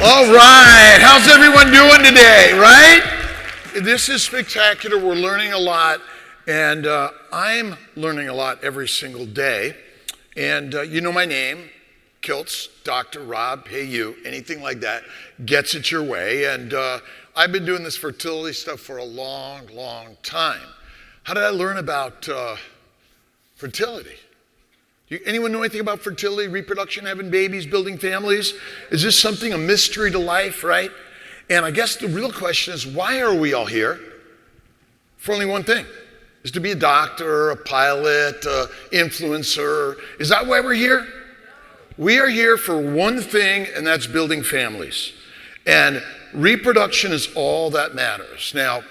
All right, how's everyone doing today, right? This is spectacular. We're learning a lot, and I'm learning a lot every single day. And you know my name, Kiltz, Dr. Rob, hey you, anything like that gets it your way. And I've been doing this fertility stuff for a long, long time. How did I learn about fertility? Anyone know anything about fertility, reproduction, having babies, building families? Is this something, a mystery to life, right? And I guess the real question is, why are we all here? For only one thing, is to be a doctor, a pilot, influencer. Is that why we're here? We are here for one thing, and that's building families. And reproduction is all that matters. Now,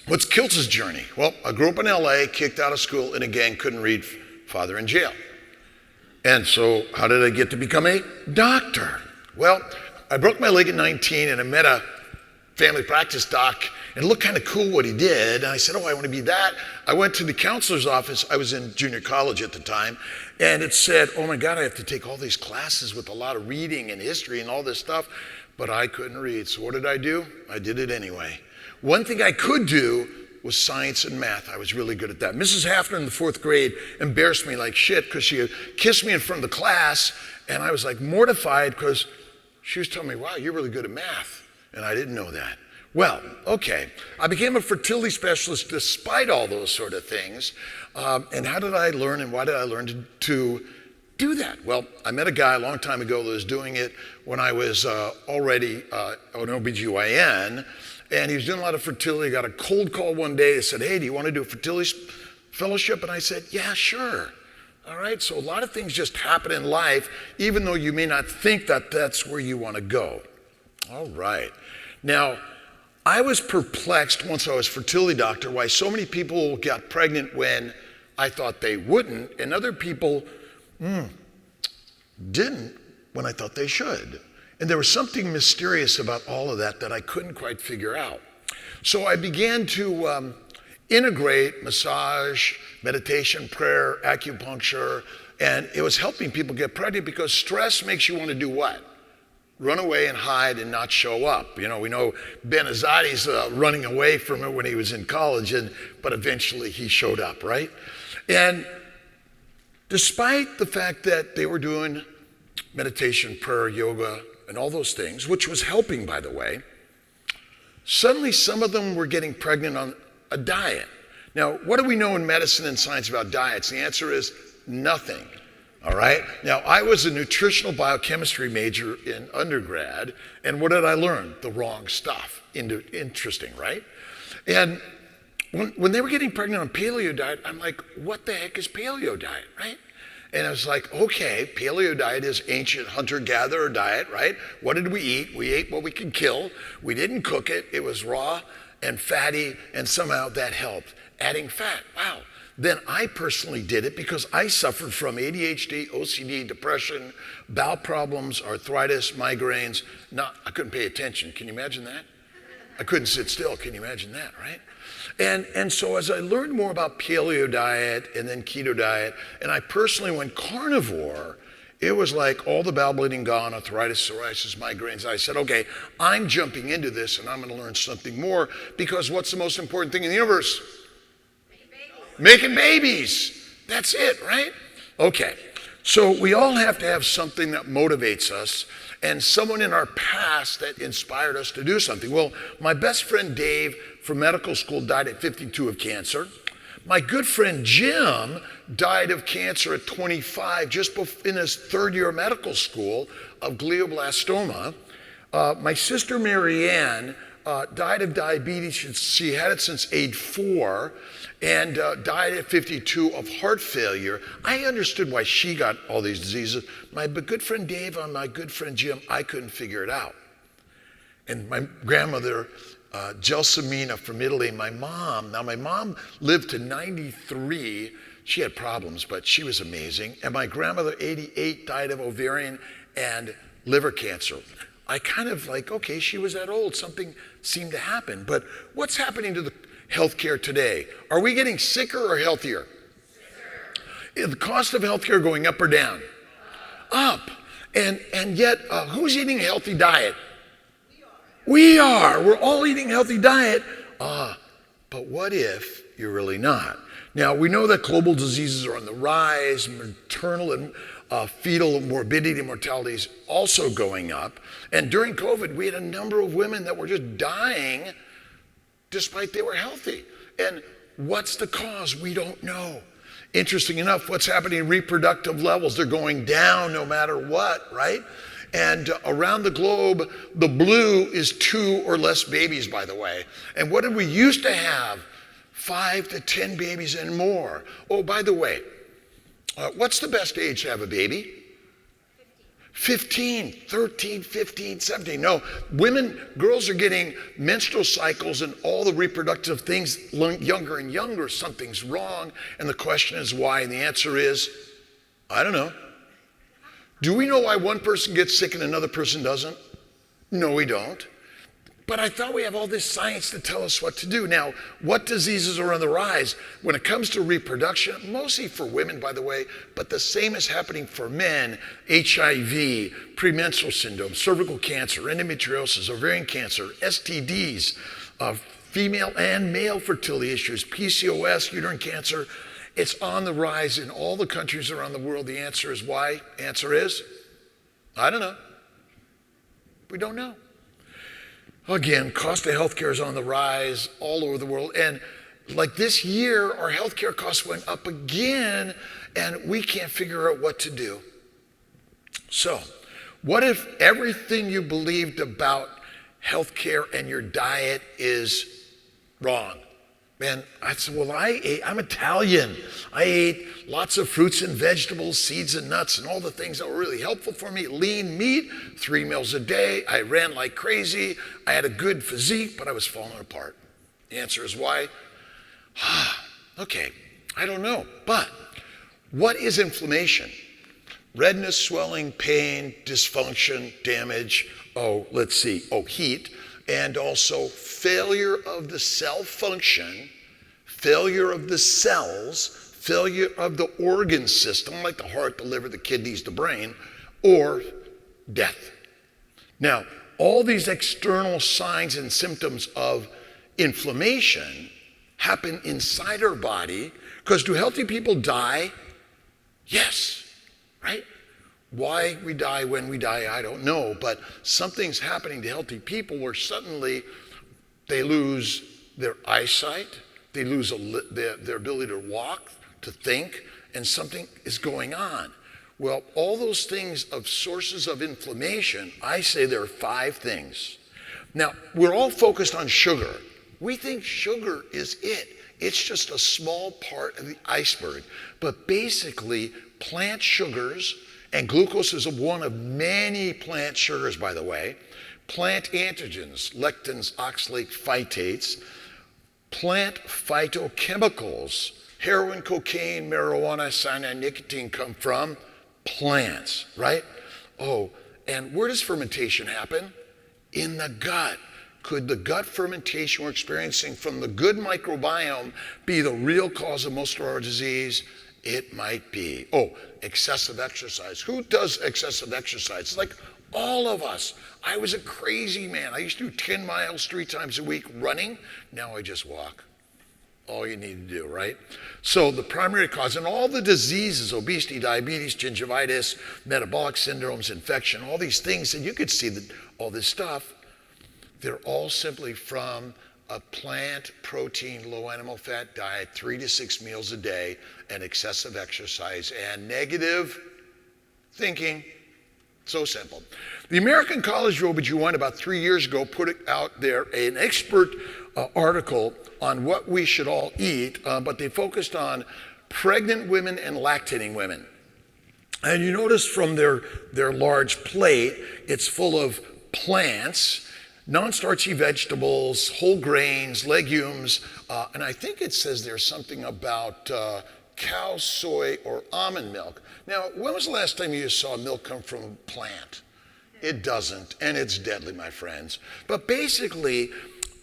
what's Kiltz's journey? Well, I grew up in LA, kicked out of school in a gang, couldn't read, father in jail. And so how did I get to become a doctor? Well, I broke my leg at 19 and I met a family practice doc and it looked kind of cool what he did. And I said, oh, I want to be that. I went to the counselor's office. I was in junior college at the time. And it said, oh my God, I have to take all these classes with a lot of reading and history and all this stuff. But I couldn't read. So what did I do? I did it anyway. One thing I could do was science and math. I was really good at that. Mrs. Hafner in the 4th grade embarrassed me like shit because she kissed me in front of the class, and I was like mortified because she was telling me, wow, you're really good at math, and I didn't know that. Well, okay, I became a fertility specialist despite all those sort of things, and how did I learn and why did I learn to do that? Well, I met a guy a long time ago that was doing it when I was already an OBGYN, and he was doing a lot of fertility. Got a cold call one day. He said, hey, do you want to do a fertility fellowship? And I said, yeah, sure. All right, so a lot of things just happen in life, even though you may not think that that's where you want to go. All right. Now, I was perplexed once I was a fertility doctor why so many people got pregnant when I thought they wouldn't, and other people didn't when I thought they should. And there was something mysterious about all of that that I couldn't quite figure out. So I began to integrate massage, meditation, prayer, acupuncture, and it was helping people get pregnant because stress makes you want to do what? Run away and hide and not show up. You know, we know Ben Azadi's running away from it when he was in college, but eventually he showed up, right? And despite the fact that they were doing meditation, prayer, yoga, and all those things, which was helping, by the way, suddenly some of them were getting pregnant on a diet. Now, what do we know in medicine and science about diets? The answer is nothing, all right? Now, I was a nutritional biochemistry major in undergrad, and what did I learn? The wrong stuff. Interesting, right? And when they were getting pregnant on paleo diet, I'm like, what the heck is paleo diet, right? And I was like, okay, paleo diet is ancient hunter-gatherer diet, right? What did we eat? We ate what we could kill. We didn't cook it. It was raw and fatty, and somehow that helped. Adding fat, wow. Then I personally did it because I suffered from ADHD, OCD, depression, bowel problems, arthritis, migraines. I couldn't pay attention. Can you imagine that? I couldn't sit still. Can you imagine that, right? And so as I learned more about paleo diet and then keto diet, and I personally went carnivore, it was like all the bowel bleeding gone, arthritis, psoriasis, migraines. I said, okay, I'm jumping into this and I'm going to learn something more because what's the most important thing in the universe? Making babies. That's it, right? Okay. So we all have to have something that motivates us and someone in our past that inspired us to do something. Well, my best friend Dave from medical school died at 52 of cancer. My good friend Jim died of cancer at 25, just in his 3rd year of medical school, of glioblastoma. My sister Marianne died of diabetes. She had it since age 4 and died at 52 of heart failure. I understood why she got all these diseases. My good friend Dave and my good friend Jim, I couldn't figure it out. And my grandmother, Gelsomina from Italy, my mom lived to 93. She had problems, but she was amazing. And my grandmother, 88, died of ovarian and liver cancer. I kind of like, okay, she was that old. Something seemed to happen. But what's happening to the healthcare today? Are we getting sicker or healthier? Sicker. Is the cost of healthcare going up or down? Up. And yet, who's eating a healthy diet? We are. We're all eating a healthy diet. But what if you're really not? Now, we know that global diseases are on the rise, maternal and fetal morbidity and mortality is also going up. And during COVID, we had a number of women that were just dying despite they were healthy. And what's the cause? We don't know. Interesting enough, what's happening in reproductive levels? They're going down no matter what, right? And around the globe, the blue is 2 or less babies, by the way. And what did we used to have? 5 to 10 babies and more. Oh, by the way, what's the best age to have a baby? 15, 13, 15, 17. No, girls are getting menstrual cycles and all the reproductive things younger and younger. Something's wrong. And the question is why? And the answer is, I don't know. Do we know why one person gets sick and another person doesn't? No, we don't. But I thought we have all this science to tell us what to do. Now, what diseases are on the rise? When it comes to reproduction, mostly for women, by the way, but the same is happening for men: HIV, premenstrual syndrome, cervical cancer, endometriosis, ovarian cancer, STDs, female and male fertility issues, PCOS, uterine cancer. It's on the rise in all the countries around the world. The answer is why? Answer is, I don't know. We don't know. Again, cost of healthcare is on the rise all over the world. And like this year, our healthcare costs went up again, and we can't figure out what to do. So, what if everything you believed about healthcare and your diet is wrong? Man, I said, well, I'm Italian. I ate lots of fruits and vegetables, seeds and nuts, and all the things that were really helpful for me. Lean meat, 3 meals a day. I ran like crazy. I had a good physique, but I was falling apart. The answer is why? Okay, I don't know. But what is inflammation? Redness, swelling, pain, dysfunction, damage. Let's see. Heat. And also failure of the cell function, failure of the cells, failure of the organ system, like the heart, the liver, the kidneys, the brain, or death. Now, all these external signs and symptoms of inflammation happen inside our body, because do healthy people die? Yes, right? Why we die when we die, I don't know, but something's happening to healthy people where suddenly they lose their eyesight, they lose their ability to walk, to think, and something is going on. Well, all those things of sources of inflammation, I say there are 5 things. Now, we're all focused on sugar. We think sugar is it. It's just a small part of the iceberg. But basically, plant sugars, and glucose is one of many plant sugars, by the way. Plant antigens, lectins, oxalates, phytates. Plant phytochemicals, heroin, cocaine, marijuana, cyanide, nicotine come from plants, right? And where does fermentation happen? In the gut. Could the gut fermentation we're experiencing from the good microbiome be the real cause of most of our disease? It might be. Excessive exercise. Who does excessive exercise? Like all of us. I was a crazy man. I used to do 10 miles 3 times a week running. Now I just walk. All you need to do, right? So the primary cause, and all the diseases, obesity, diabetes, gingivitis, metabolic syndromes, infection, all these things, and you could see that all this stuff, they're all simply from a plant, protein, low animal fat diet, 3 to 6 meals a day, and excessive exercise, and negative thinking. So simple. The American College of OBGYN about 3 years ago put out there an expert article on what we should all eat, but they focused on pregnant women and lactating women. And you notice from their large plate, it's full of plants, non-starchy vegetables, whole grains, legumes, and I think it says there's something about cow, soy, or almond milk. Now, when was the last time you saw milk come from a plant? It doesn't, and it's deadly, my friends. But basically,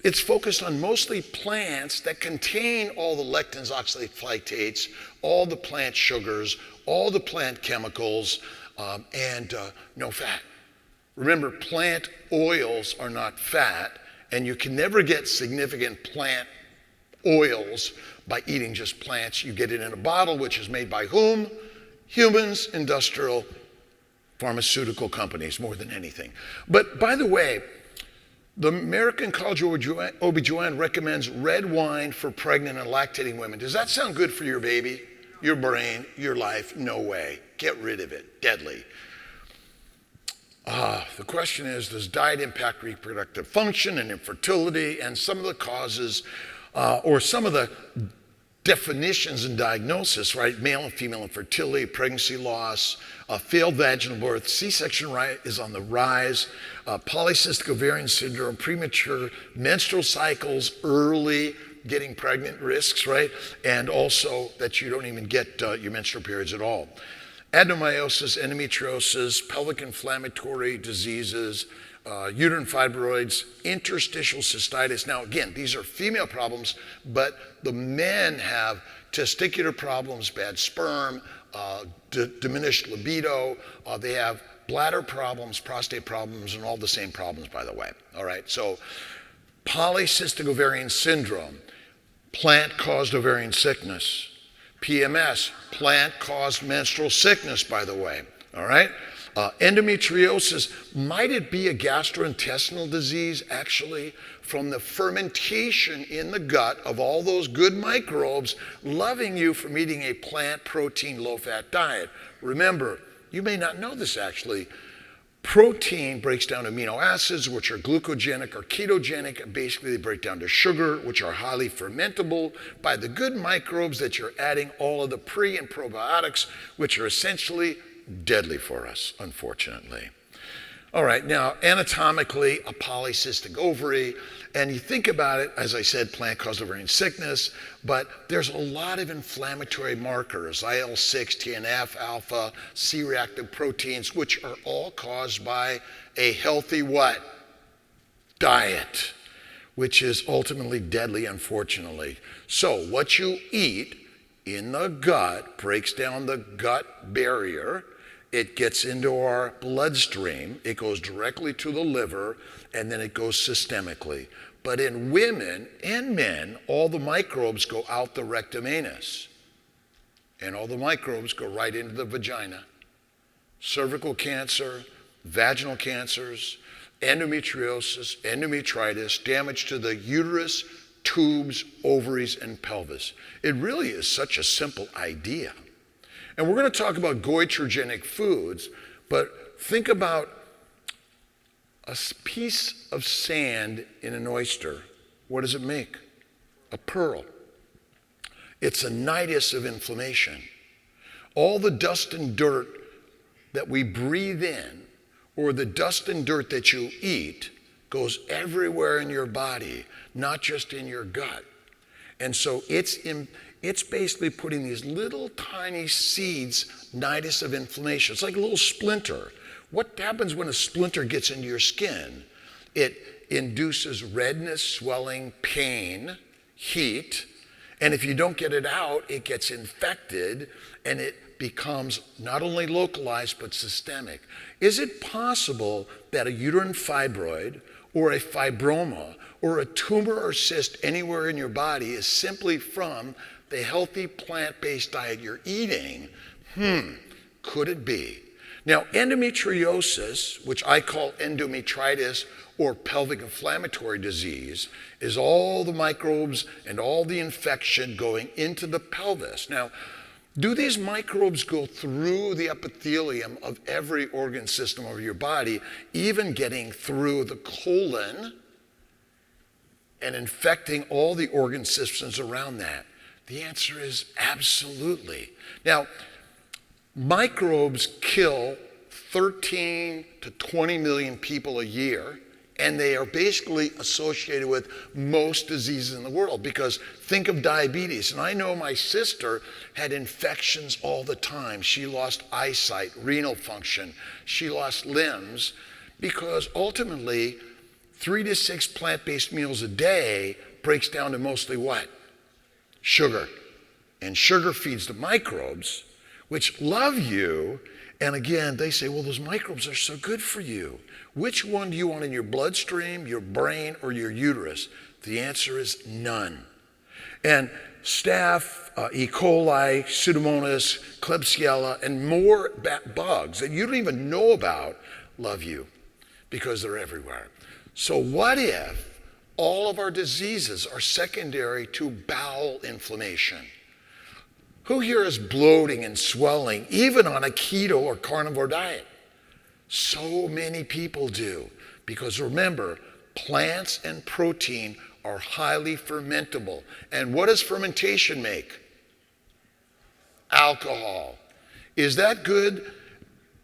it's focused on mostly plants that contain all the lectins, oxalates, phytates, all the plant sugars, all the plant chemicals, and no fat. Remember, plant oils are not fat, and you can never get significant plant oils by eating just plants. You get it in a bottle, which is made by whom? Humans, industrial, pharmaceutical companies, more than anything. But by the way, the American College of OB/GYN recommends red wine for pregnant and lactating women. Does that sound good for your baby, your brain, your life? No way. Get rid of it. Deadly. The question is, does diet impact reproductive function and infertility? And some of the causes, or some of the definitions and diagnosis, right? Male and female infertility, pregnancy loss, failed vaginal birth, C-section is on the rise, polycystic ovarian syndrome, premature menstrual cycles, early getting pregnant risks, right? And also that you don't even get your menstrual periods at all. Adenomyosis, endometriosis, pelvic inflammatory diseases, uterine fibroids, interstitial cystitis. Now, again, these are female problems, but the men have testicular problems, bad sperm, diminished libido. They have bladder problems, prostate problems, and all the same problems, by the way. All right, so polycystic ovarian syndrome, plant-caused ovarian sickness. PMS, plant-caused menstrual sickness, by the way. All right? Endometriosis, might it be a gastrointestinal disease actually from the fermentation in the gut of all those good microbes loving you from eating a plant protein low-fat diet? Remember, you may not know this actually, protein breaks down amino acids, which are glucogenic or ketogenic, and basically they break down to sugar, which are highly fermentable by the good microbes that you're adding all of the pre and probiotics, which are essentially deadly for us, unfortunately. All right, now anatomically, a polycystic ovary, and you think about it, as I said, plant-caused ovarian sickness, but there's a lot of inflammatory markers, IL-6, TNF, alpha, C-reactive proteins, which are all caused by a healthy what? Diet, which is ultimately deadly, unfortunately. So what you eat in the gut breaks down the gut barrier. It gets into our bloodstream, it goes directly to the liver, and then it goes systemically. But in women and men, all the microbes go out the rectum anus. And all the microbes go right into the vagina. Cervical cancer, vaginal cancers, endometriosis, endometritis, damage to the uterus, tubes, ovaries, and pelvis. It really is such a simple idea. And we're going to talk about goitrogenic foods, but think about a piece of sand in an oyster. What does it make? A pearl. It's a nidus of inflammation. All the dust and dirt that we breathe in, or the dust and dirt that you eat, goes everywhere in your body, not just in your gut. And so it's basically putting these little tiny seeds, nidus of inflammation. It's like a little splinter. What happens when a splinter gets into your skin? It induces redness, swelling, pain, heat, and if you don't get it out, it gets infected and it becomes not only localized but systemic. Is it possible that a uterine fibroid or a fibroma or a tumor or cyst anywhere in your body is simply from the healthy plant-based diet you're eating? Could it be? Now, endometriosis, which I call endometritis or pelvic inflammatory disease, is all the microbes and all the infection going into the pelvis. Now, do these microbes go through the epithelium of every organ system of your body, even getting through the colon and infecting all the organ systems around that? The answer is absolutely. Now, microbes kill 13 to 20 million people a year, and they are basically associated with most diseases in the world, because think of diabetes. And I know my sister had infections all the time. She lost eyesight, renal function. She lost limbs because ultimately 3 to 6 plant-based meals a day breaks down to mostly what? Sugar. And sugar feeds the microbes, which love you And again, they say, well, those microbes are so good for you. Which one do you want in your bloodstream, your brain, or your uterus? The answer is none. And staph, E. coli, Pseudomonas, Klebsiella, and more bugs that you don't even know about love you because they're everywhere. So what if all of our diseases are secondary to bowel inflammation? Who here is bloating and swelling, even on a keto or carnivore diet? So many people do, because remember, plants and protein are highly fermentable. And what does fermentation make? Alcohol. Is that good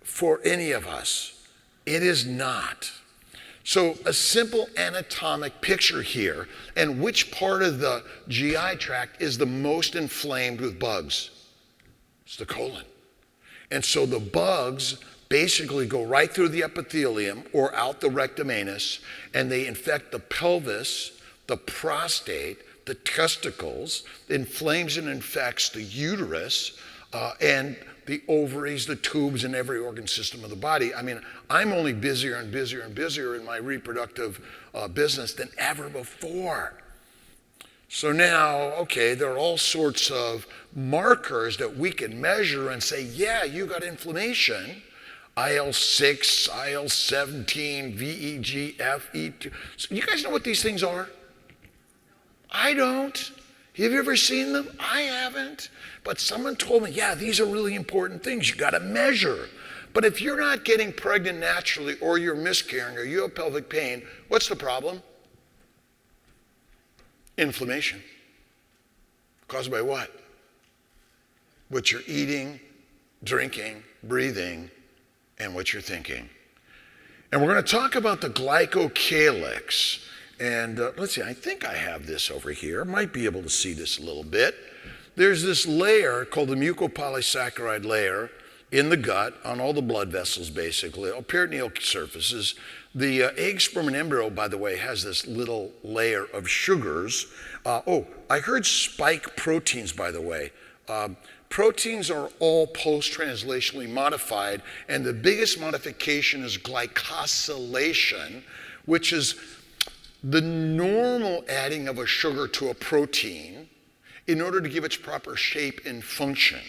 for any of us? It is not. So a simple anatomic picture here, and which part of the GI tract is the most inflamed with bugs? It's the colon. And so the bugs basically go right through the epithelium or out the rectum anus, and they infect the pelvis, the prostate, the testicles, inflames and infects the uterus, and the ovaries, the tubes, and every organ system of the body. I mean, I'm only busier and busier and busier in my reproductive business than ever before. So now, okay, there are all sorts of markers that we can measure and say, yeah, you got inflammation. IL-6, IL-17, VEGF, E2. So you guys know what these things are? I don't. Have you ever seen them? I haven't. But someone told me, yeah, these are really important things you got to measure. But if you're not getting pregnant naturally, or you're miscarrying, or you have pelvic pain, what's the problem? Inflammation. Caused by what? What you're eating, drinking, breathing, and what you're thinking. And we're going to talk about the glycocalyx. And let's see, I think I have this over here. Might be able to see this a little bit. There's this layer called the mucopolysaccharide layer in the gut on all the blood vessels, basically, all peritoneal surfaces. The egg, sperm, and embryo, by the way, has this little layer of sugars. I heard spike proteins, by the way. Proteins are all post-translationally modified, and the biggest modification is glycosylation, which is the normal adding of a sugar to a protein in order to give its proper shape and function.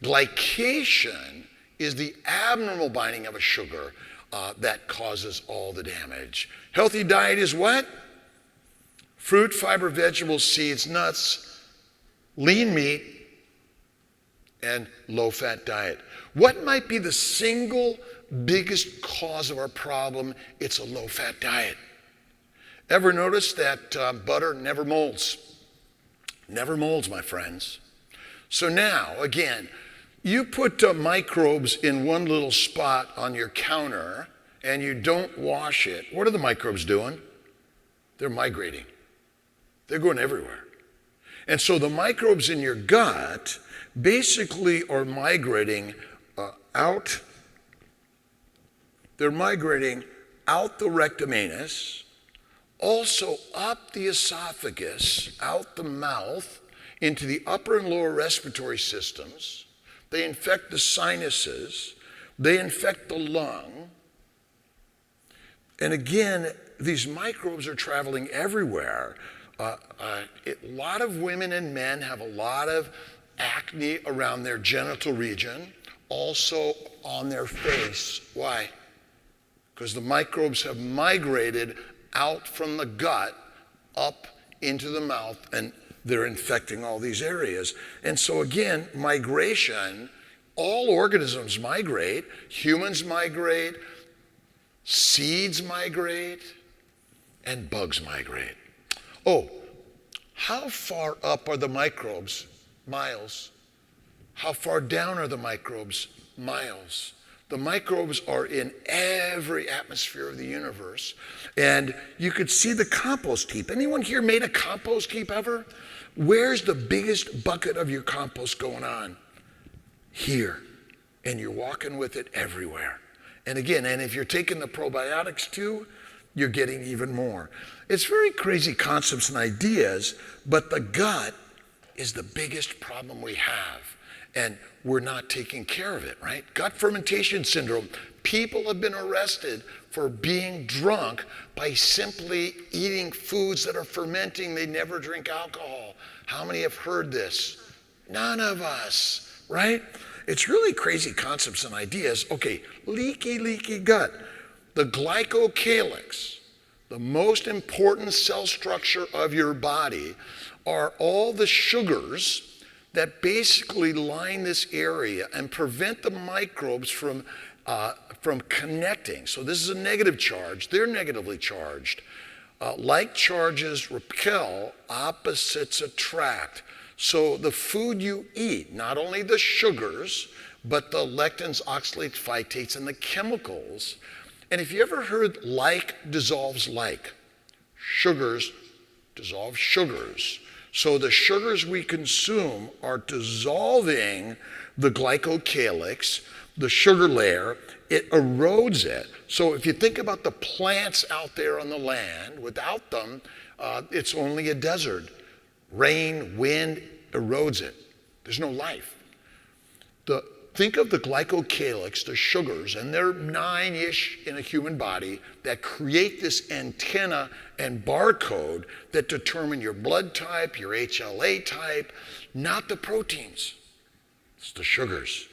Glycation is the abnormal binding of a sugar that causes all the damage. Healthy diet is what? Fruit, fiber, vegetables, seeds, nuts, lean meat, and low-fat diet. What might be the single biggest cause of our problem? It's a low-fat diet. Ever notice that butter never molds? Never molds, my friends. So now, again, you put microbes in one little spot on your counter and you don't wash it. What are the microbes doing? They're migrating. They're going everywhere. And so the microbes in your gut basically are migrating out. They're migrating out the rectum anus, also up the esophagus, out the mouth, into the upper and lower respiratory systems. They infect the sinuses. They infect the lung. And again, these microbes are traveling everywhere. A lot of women and men have a lot of acne around their genital region, also on their face. Why? Because the microbes have migrated out from the gut up into the mouth, and they're infecting all these areas. And so again, migration, all organisms migrate, humans migrate, seeds migrate, and bugs migrate. Oh, how far up are the microbes? Miles. How far down are the microbes? Miles. The microbes are in every atmosphere of the universe. And you could see the compost heap. Anyone here made a compost heap ever? Where's the biggest bucket of your compost going on? Here. And you're walking with it everywhere. And again, and if you're taking the probiotics too, you're getting even more. It's very crazy concepts and ideas, but the gut is the biggest problem we have. And we're not taking care of it, right? Gut fermentation syndrome. People have been arrested for being drunk by simply eating foods that are fermenting. They never drink alcohol. How many have heard this? None of us, right? It's really crazy concepts and ideas. Okay, leaky gut. The glycocalyx, the most important cell structure of your body, are all the sugars that basically line this area and prevent the microbes from connecting. So this is a negative charge. They're negatively charged. Like charges repel, opposites attract. So the food you eat, not only the sugars, but the lectins, oxalates, phytates, and the chemicals. And if you ever heard like dissolves like, sugars dissolve sugars. So the sugars we consume are dissolving the glycocalyx, the sugar layer. It erodes it. So if you think about the plants out there on the land, without them, it's only a desert. Rain, wind erodes it. There's no life. Think of the glycocalyx, the sugars, and they're 9-ish in a human body that create this antenna and barcode that determine your blood type, your HLA type, not the proteins. It's the sugars.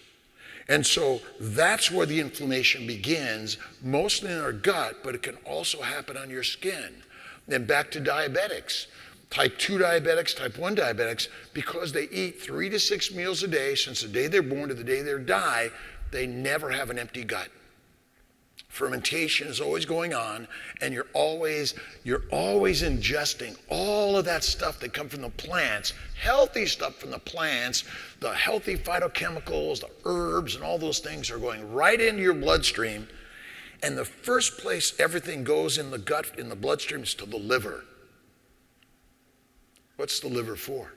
And so that's where the inflammation begins, mostly in our gut, but it can also happen on your skin. Then back to diabetics. Type 2 diabetics, type 1 diabetics, because they eat 3 to 6 meals a day since the day they're born to the day they die, they never have an empty gut. Fermentation is always going on, and you're always ingesting all of that stuff that comes from the plants, healthy stuff from the plants, the healthy phytochemicals, the herbs, and all those things are going right into your bloodstream. And the first place everything goes in the gut, in the bloodstream, is to the liver. What's the liver for?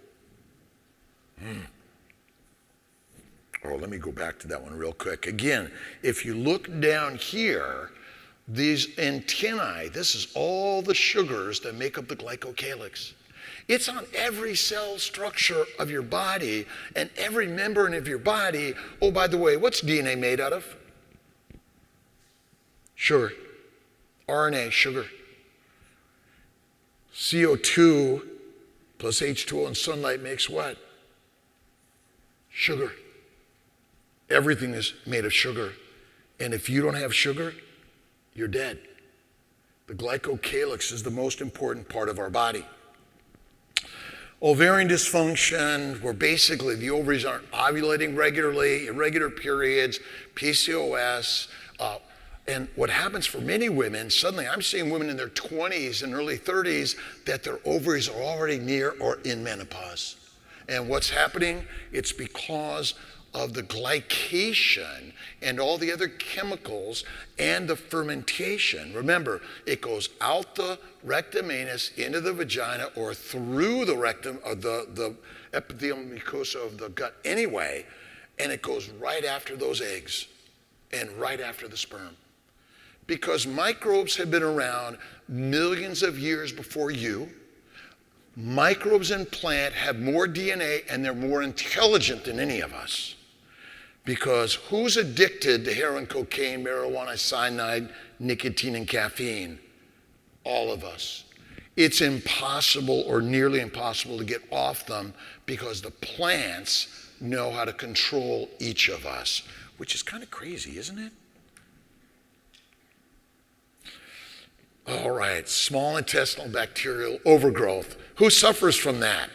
Oh, let me go back to that one real quick. Again, if you look down here, these antennae, this is all the sugars that make up the glycocalyx. It's on every cell structure of your body and every membrane of your body. Oh, by the way, what's DNA made out of? Sugar. RNA, sugar. CO2 plus H2O and sunlight makes what? Sugar. Everything is made of sugar. And if you don't have sugar, you're dead. The glycocalyx is the most important part of our body. Ovarian dysfunction, where basically the ovaries aren't ovulating regularly, irregular periods, PCOS. And what happens for many women, suddenly I'm seeing women in their 20s and early 30s that their ovaries are already near or in menopause. And what's happening? It's because of the glycation and all the other chemicals and the fermentation. Remember, it goes out the rectum anus into the vagina or through the rectum of the epithelial mucosa of the gut anyway, and it goes right after those eggs and right after the sperm. Because microbes have been around millions of years before you. Microbes in plant have more DNA and they're more intelligent than any of us. Because who's addicted to heroin, cocaine, marijuana, cyanide, nicotine, and caffeine? All of us. It's impossible or nearly impossible to get off them because the plants know how to control each of us, which is kind of crazy, isn't it? All right, small intestinal bacterial overgrowth. Who suffers from that?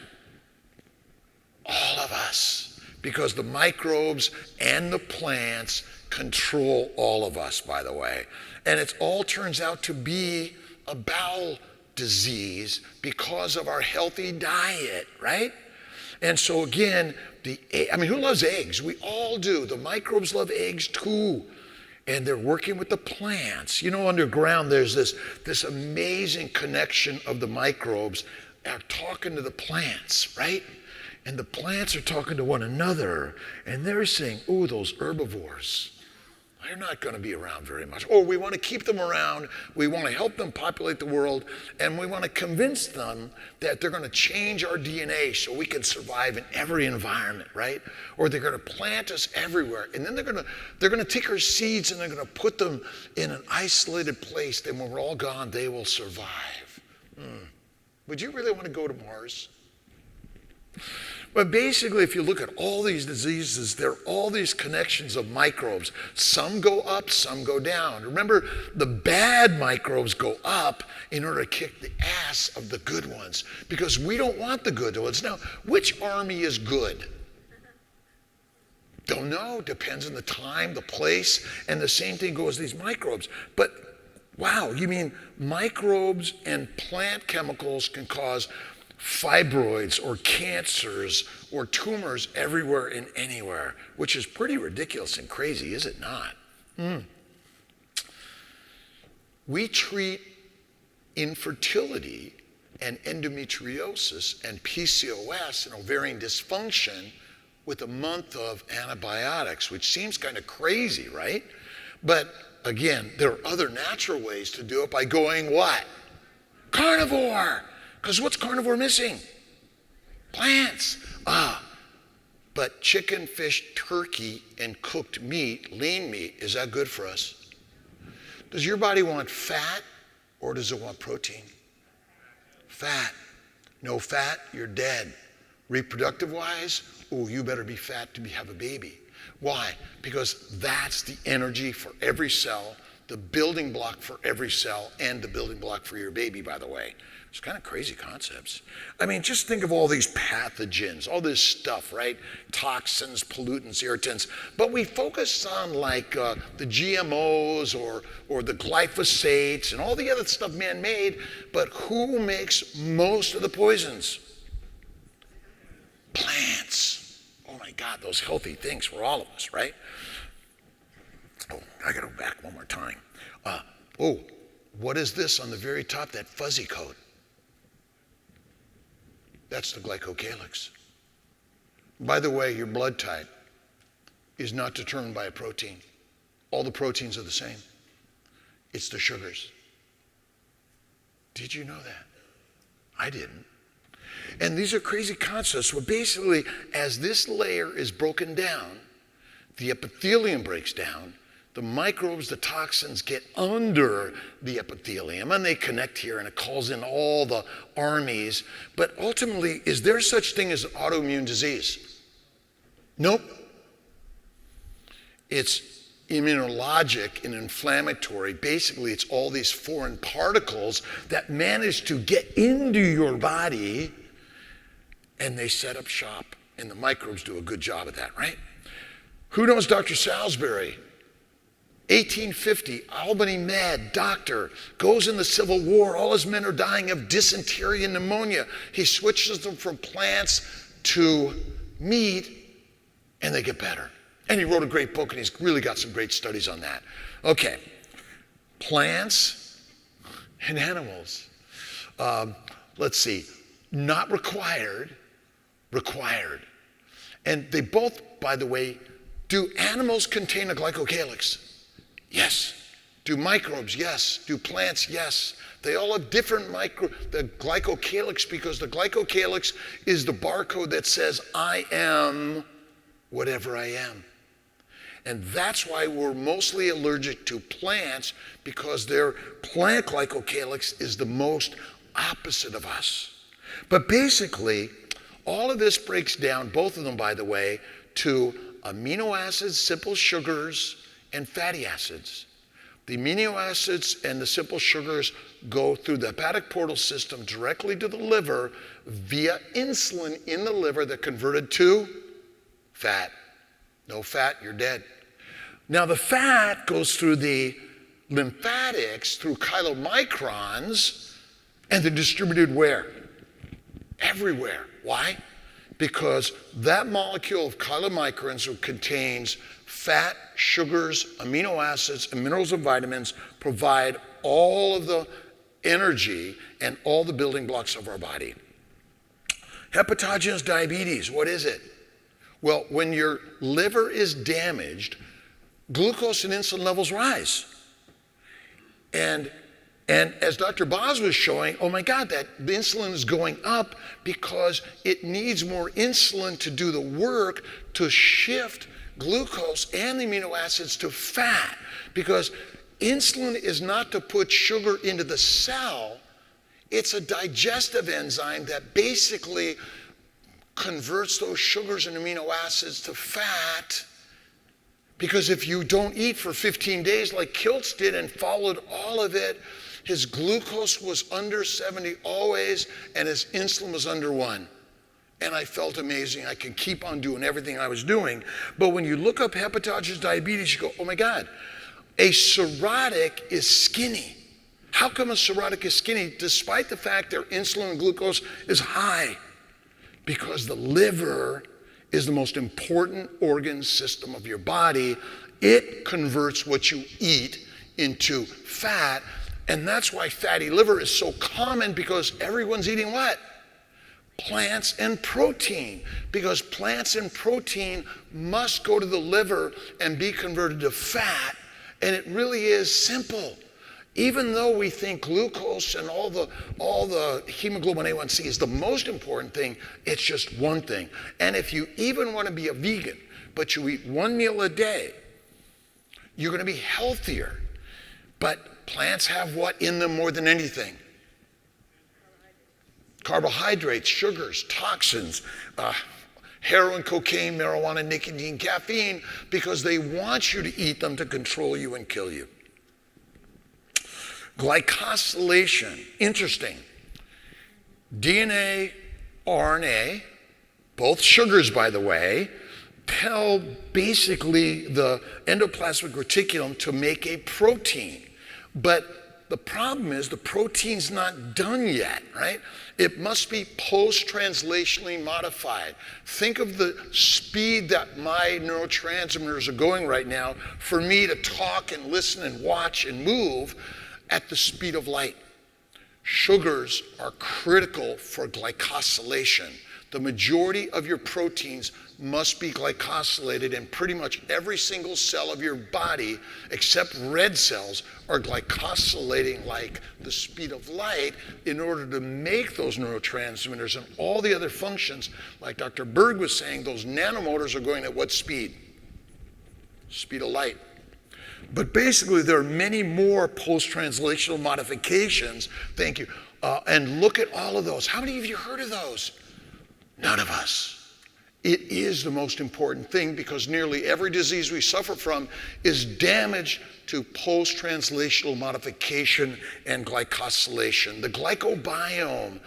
All of us, because the microbes and the plants control all of us, by the way. And it all turns out to be a bowel disease because of our healthy diet, right? And so again, who loves eggs? We all do. The microbes love eggs too. And they're working with the plants. You know, underground, there's this amazing connection of the microbes are talking to the plants, right? And the plants are talking to one another. And they're saying, ooh, those herbivores. They're not going to be around very much. Or we want to keep them around, we want to help them populate the world, and we want to convince them that they're going to change our DNA so we can survive in every environment, right? Or they're going to plant us everywhere. And then they're going to take our seeds and they're going to put them in an isolated place. Then when we're all gone, they will survive. Would you really want to go to Mars? But basically, if you look at all these diseases, there are all these connections of microbes. Some go up, some go down. Remember, the bad microbes go up in order to kick the ass of the good ones, because we don't want the good ones. Now, which army is good? Don't know. Depends on the time, the place, and the same thing goes with these microbes. But wow, you mean microbes and plant chemicals can cause fibroids or cancers or tumors everywhere and anywhere, which is pretty ridiculous and crazy, is it not? We treat infertility and endometriosis and PCOS and ovarian dysfunction with a month of antibiotics, which seems kind of crazy, right? But again, there are other natural ways to do it by going what? Carnivore! Because what's carnivore missing? Plants. But chicken, fish, turkey, and cooked meat, lean meat, is that good for us? Does your body want fat or does it want protein? Fat. No fat, you're dead. Reproductive wise, you better be fat to have a baby. Why? Because that's the energy for every cell, the building block for every cell, and the building block for your baby, by the way. It's kind of crazy concepts. I mean, just think of all these pathogens, all this stuff, right? Toxins, pollutants, irritants. But we focus on like the GMOs or the glyphosates and all the other stuff man-made. But who makes most of the poisons? Plants. Oh my God, those healthy things for all of us, right? Oh, I gotta go back one more time. What is this on the very top, that fuzzy coat? That's the glycocalyx. By the way, your blood type is not determined by a protein. All the proteins are the same. It's the sugars. Did you know that? I didn't. And these are crazy concepts. Well, basically, as this layer is broken down, the epithelium breaks down, the microbes, the toxins get under the epithelium and they connect here and it calls in all the armies. But ultimately, is there such thing as autoimmune disease? Nope. It's immunologic and inflammatory. Basically, it's all these foreign particles that manage to get into your body and they set up shop. And the microbes do a good job at that, right? Who knows Dr. Salisbury? 1850, Albany Med, doctor, goes in the Civil War. All his men are dying of dysentery and pneumonia. He switches them from plants to meat, and they get better. And he wrote a great book, and he's really got some great studies on that. Okay, plants and animals. Let's see, not required, required. And they both, by the way, do animals contain a glycocalyx? Yes. Do microbes? Yes. Do plants? Yes. They all have different the glycocalyx, because the glycocalyx is the barcode that says I am whatever I am. And that's why we're mostly allergic to plants, because their plant glycocalyx is the most opposite of us. But basically, all of this breaks down, both of them, by the way, to amino acids, simple sugars, and fatty acids. The amino acids and the simple sugars go through the hepatic portal system directly to the liver via insulin in the liver that converted to fat. No fat, you're dead. Now the fat goes through the lymphatics through chylomicrons and they're distributed where? Everywhere. Why? Because that molecule of chylomicrons contains fat, sugars, amino acids, and minerals and vitamins, provide all of the energy and all the building blocks of our body. Hepatogenous diabetes, what is it? Well, when your liver is damaged, glucose and insulin levels rise. And as Dr. Boz was showing, oh my God, that the insulin is going up because it needs more insulin to do the work to shift glucose and the amino acids to fat. Because insulin is not to put sugar into the cell, it's a digestive enzyme that basically converts those sugars and amino acids to fat. Because if you don't eat for 15 days like Kiltz did and followed all of it, his glucose was under 70 always, and his insulin was under 1. And I felt amazing. I can keep on doing everything I was doing. But when you look up hepatitis diabetes, you go, oh my God, a cirrhotic is skinny. How come a cirrhotic is skinny despite the fact their insulin and glucose is high? Because the liver is the most important organ system of your body. It converts what you eat into fat, and that's why fatty liver is so common, because everyone's eating what? Plants and protein, because plants and protein must go to the liver and be converted to fat, and it really is simple. Even though we think glucose and all the hemoglobin A1C is the most important thing, it's just one thing. And if you even want to be a vegan, but you eat one meal a day, you're going to be healthier. But plants have what in them more than anything? Carbohydrates, sugars, toxins, heroin, cocaine, marijuana, nicotine, caffeine, because they want you to eat them to control you and kill you. Glycosylation, interesting. DNA, RNA, both sugars by the way, tell basically the endoplasmic reticulum to make a protein. But the problem is the protein's not done yet, right? It must be post-translationally modified. Think of the speed that my neurotransmitters are going right now for me to talk and listen and watch and move at the speed of light. Sugars are critical for glycosylation. The majority of your proteins must be glycosylated, and pretty much every single cell of your body, except red cells, are glycosylating like the speed of light in order to make those neurotransmitters and all the other functions. Like Dr. Berg was saying, those nanomotors are going at what speed? Speed of light. But basically, there are many more post-translational modifications. Thank you. And look at all of those. How many of you heard of those? None of us. It is the most important thing, because nearly every disease we suffer from is damage to post-translational modification and glycosylation. The glycobiome,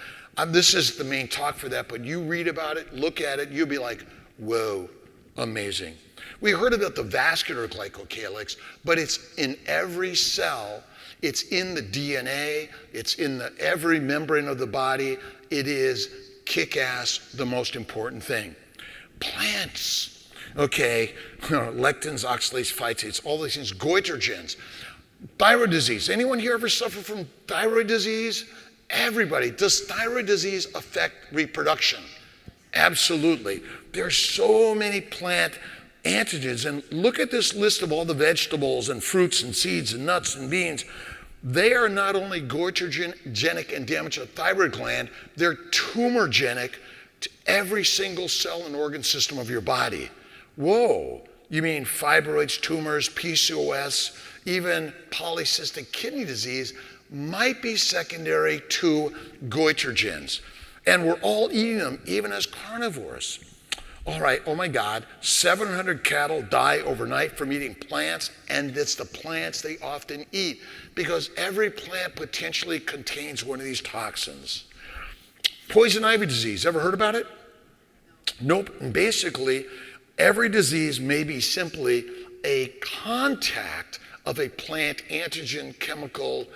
this is the main talk for that, but you read about it, look at it, you'll be like, whoa, amazing. We heard about the vascular glycocalyx, but it's in every cell. It's in the DNA. It's in every membrane of the body. It is kick-ass, the most important thing. Plants, okay, lectins, oxalates, phytates, all these things, goitrogens. Thyroid disease. Anyone here ever suffer from thyroid disease? Everybody. Does thyroid disease affect reproduction? Absolutely. There's so many plant antigens, and look at this list of all the vegetables and fruits and seeds and nuts and beans. They are not only goitrogenic and damage to the thyroid gland, they're tumorgenic to every single cell and organ system of your body. Whoa, you mean fibroids, tumors, PCOS, even polycystic kidney disease might be secondary to goitrogens. And we're all eating them, even as carnivores. All right, oh my God, 700 cattle die overnight from eating plants, and it's the plants they often eat, because every plant potentially contains one of these toxins. Poison ivy disease, ever heard about it? Nope. And basically, every disease may be simply a contact of a plant antigen, chemical,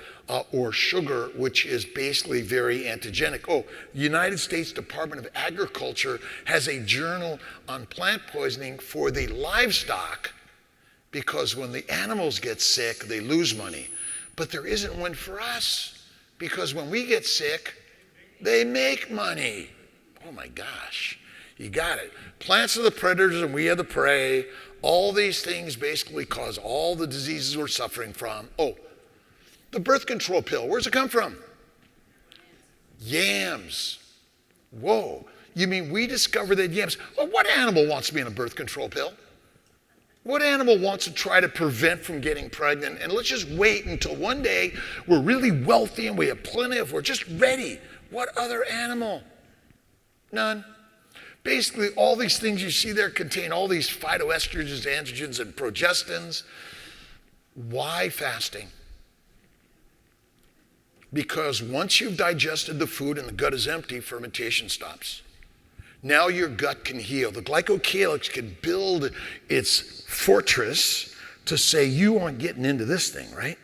or sugar, which is basically very antigenic. Oh, the United States Department of Agriculture has a journal on plant poisoning for the livestock, because when the animals get sick, they lose money. But there isn't one for us, because when we get sick, they make money. Oh my gosh. You got it. Plants are the predators and we are the prey. All these things basically cause all the diseases we're suffering from. Oh, the birth control pill, where's it come from? Yams. Whoa. You mean we discovered that yams? Well, what animal wants to be on a birth control pill? What animal wants to try to prevent from getting pregnant? And let's just wait until one day we're really wealthy and we have plenty of, we're just ready. What other animal? None. Basically, all these things you see there contain all these phytoestrogens, androgens, and progestins. Why fasting? Because once you've digested the food and the gut is empty, fermentation stops. Now your gut can heal. The glycocalyx can build its fortress to say, you aren't getting into this thing, right?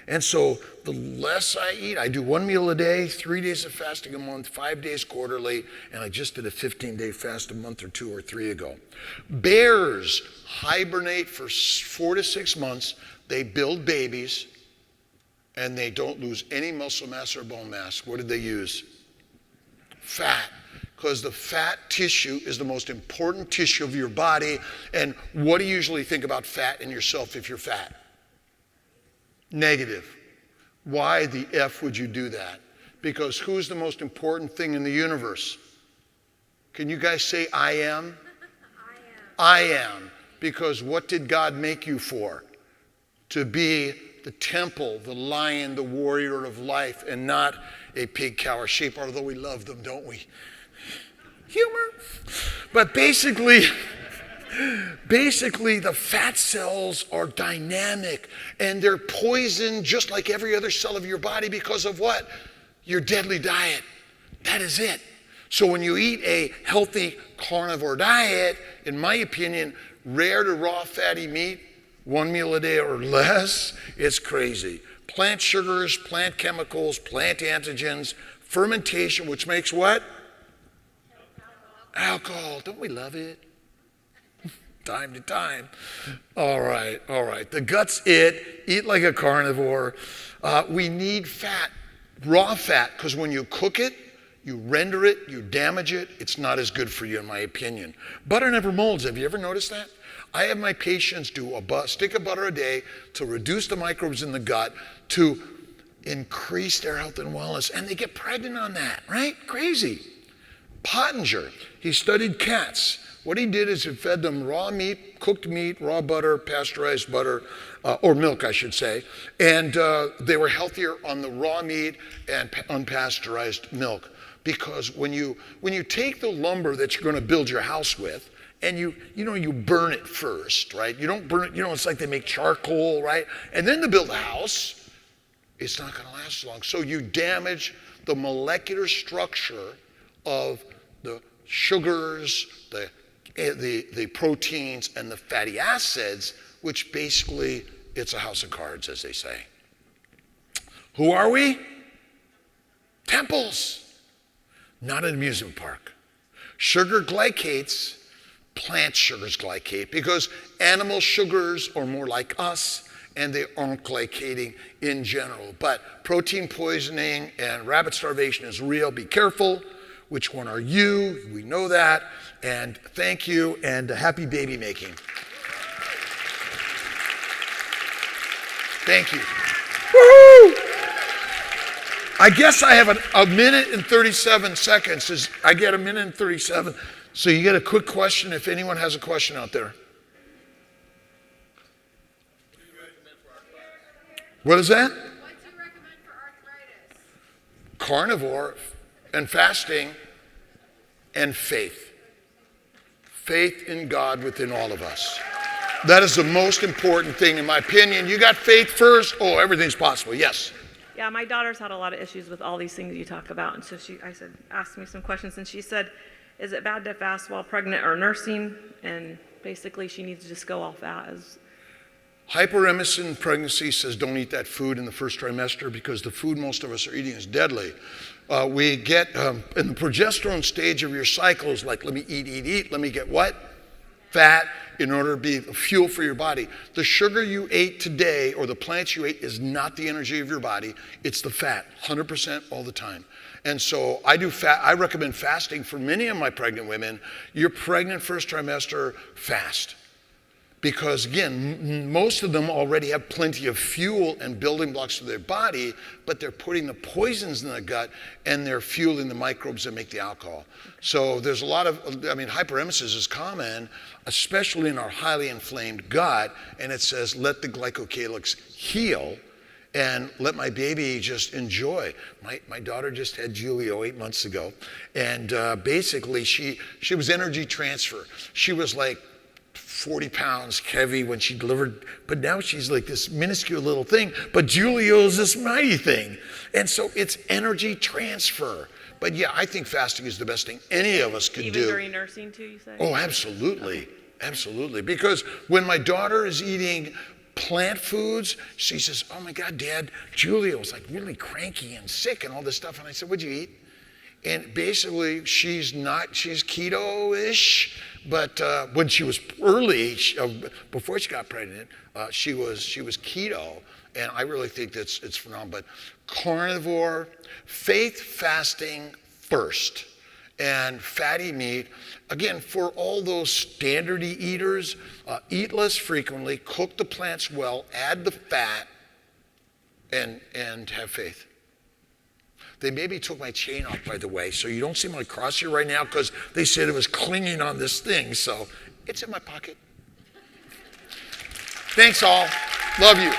And so the less I eat, I do 1 meal a day, 3 days of fasting a month, 5 days quarterly, and I just did a 15-day fast a month or 2 or 3 ago. Bears hibernate for 4 to 6 months. They build babies, and they don't lose any muscle mass or bone mass. What did they use? Fat. Because the fat tissue is the most important tissue of your body. And what do you usually think about fat in yourself if you're fat? Negative. Why the F would you do that? Because who's the most important thing in the universe? Can you guys say I am? I am. Because what did God make you for? To be the temple, the lion, the warrior of life, and not a pig, cow, or sheep, although we love them, don't we? Humor. But basically, the fat cells are dynamic and they're poisoned just like every other cell of your body because of what? Your deadly diet. That is it. So when you eat a healthy carnivore diet, in my opinion, rare to raw fatty meat, 1 meal a day or less, it's crazy. Plant sugars, plant chemicals, plant antigens, fermentation, which makes what? Alcohol. Don't we love it? Time to time. All right. The gut's it. Eat like a carnivore. We need fat, raw fat, because when you cook it, you render it, you damage it, it's not as good for you in my opinion. Butter never molds. Have you ever noticed that? I have my patients do a stick of butter a day to reduce the microbes in the gut, to increase their health and wellness, and they get pregnant on that, right? Crazy. Pottinger, he studied cats. What he did is he fed them raw meat, cooked meat, raw butter, pasteurized butter, or milk, I should say, and they were healthier on the raw meat and unpasteurized milk. Because when you take the lumber that you're going to build your house with, and you burn it first, right? You don't burn it, it's like they make charcoal, right? And then to build a house, it's not going to last long. So you damage the molecular structure of the sugars, the proteins, and the fatty acids, which basically, it's a house of cards, as they say. Who are we? Temples, not an amusement park. Sugar glycates, plant sugars glycate, because animal sugars are more like us, and they aren't glycating in general. But protein poisoning and rabbit starvation is real. Be careful. Which one are you? We know that. And thank you, and happy baby making. Thank you. Woo-hoo! I guess I have a minute and 37 seconds. I get a minute and 37. So you get a quick question if anyone has a question out there. What is that? What do you recommend for arthritis? Carnivore and fasting and faith. Faith in God within all of us. That is the most important thing in my opinion. You got faith first, everything's possible. Yes. Yeah, my daughter's had a lot of issues with all these things you talk about. And so asked me some questions, and she said, is it bad to fast while pregnant or nursing? And basically she needs to just go off that as... Hyperemesis in pregnancy says don't eat that food in the first trimester because the food most of us are eating is deadly. We get in the progesterone stage of your cycles, like let me eat, let me get what? Fat. in order to be fuel for your body. The sugar you ate today or the plants you ate is not the energy of your body. It's the fat, 100% all the time. And so I recommend fasting for many of my pregnant women. You're pregnant first trimester, fast. Because again, most of them already have plenty of fuel and building blocks for their body, but they're putting the poisons in the gut and they're fueling the microbes that make the alcohol. So there's a lot of, hyperemesis is common, especially in our highly inflamed gut, and it says, let the glycocalyx heal and let my baby just enjoy. My daughter just had Julio 8 months ago, and basically she was energy transfer. She was like 40 pounds heavy when she delivered, but now she's like this minuscule little thing, but Julio's this mighty thing. And so it's energy transfer. But yeah, I think fasting is the best thing any of us could do. Even during nursing too, you say? Oh, absolutely. Absolutely. Because when my daughter is eating plant foods, she says, oh my God, Dad, Julio's like really cranky and sick and all this stuff. And I said, what'd you eat? And basically, she's keto-ish, but when she was early, before she got pregnant, she was keto, and I really think it's phenomenal. But carnivore, faith fasting first, and fatty meat. Again, for all those standardy eaters, eat less frequently, cook the plants well, add the fat, and have faith. They maybe took my chain off, by the way, so you don't see my cross here right now because they said it was clinging on this thing, so it's in my pocket. Thanks all. Love you.